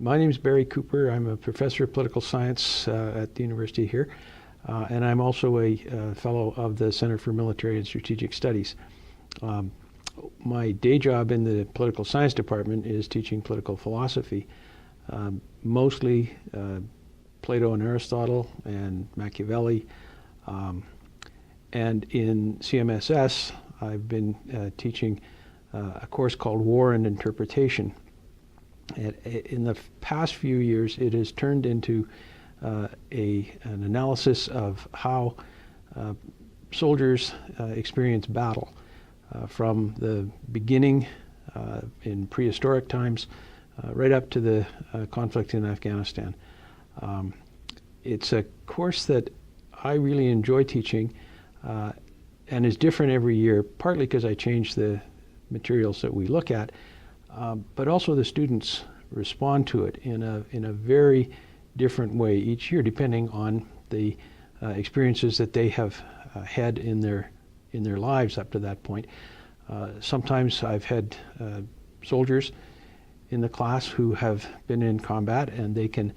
My name is Barry Cooper. I'm a professor of political science at the university here, and I'm also a fellow of the Center for Military and Strategic Studies. My day job in the political science department is teaching political philosophy, mostly Plato and Aristotle and Machiavelli. And in CMSS, I've been teaching a course called War and Interpretation. In the past few years, it has turned into an analysis of how soldiers experience battle from the beginning in prehistoric times right up to the conflict in Afghanistan. It's a course that I really enjoy teaching and is different every year, partly because I change the materials that we look at, but also the students respond to it in a very different way each year, depending on the experiences that they have had in their lives up to that point. Sometimes I've had soldiers in the class who have been in combat, and they can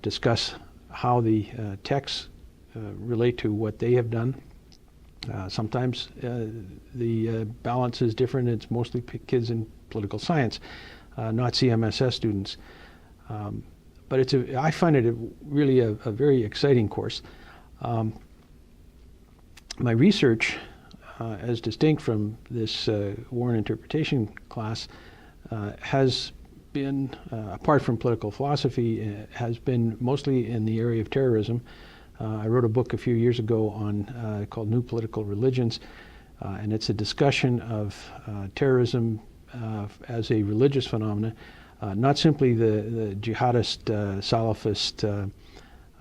discuss how the texts relate to what they have done. Sometimes the balance is different. It's mostly kids in political science, not CMSS students. But I find it really a very exciting course. My research, as distinct from this War and Interpretation class, has been, apart from political philosophy, has been mostly in the area of terrorism. I wrote a book a few years ago called New Political Religions, and it's a discussion of terrorism as a religious phenomenon, not simply the jihadist, Salafist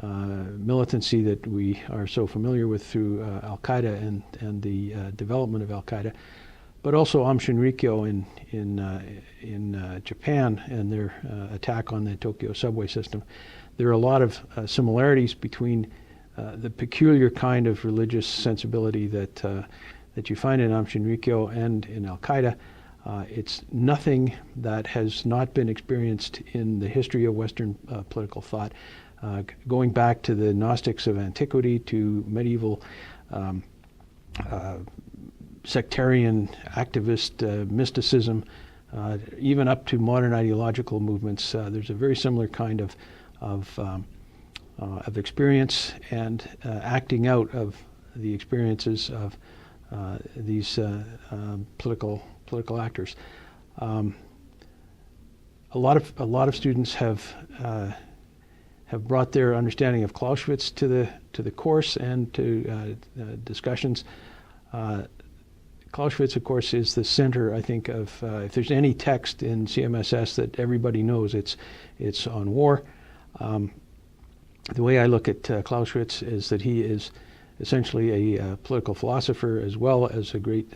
militancy that we are so familiar with through Al-Qaeda and the development of Al-Qaeda, but also Aum Shinrikyo in Japan and their attack on the Tokyo subway system. There are a lot of similarities between the peculiar kind of religious sensibility that you find in Aum Shinrikyo and in Al-Qaeda. It's nothing that has not been experienced in the history of Western political thought, going back to the Gnostics of antiquity, to medieval sectarian activist mysticism, even up to modern ideological movements. There's a very similar kind of experience and acting out of the experiences of these political actors. A lot of students have brought their understanding of Clausewitz to the course and to discussions. Clausewitz, of course, is the center, I think, of if there's any text in CMSS that everybody knows, it's on war. The way I look at Clausewitz is that he is essentially a political philosopher as well as a great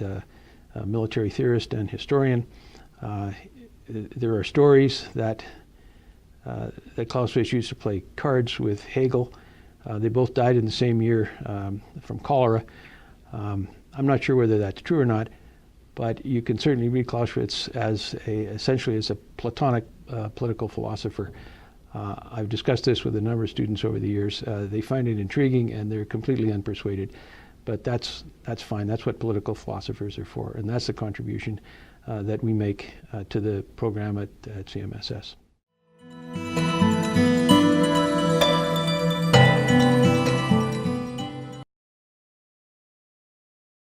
military theorist and historian. There are stories that Clausewitz used to play cards with Hegel. They both died in the same year from cholera. I'm not sure whether that's true or not, but you can certainly read Clausewitz as essentially as a Platonic political philosopher. I've discussed this with a number of students over the years. They find it intriguing, and they're completely unpersuaded. But that's fine. That's what political philosophers are for, and that's the contribution that we make to the program at CMSS.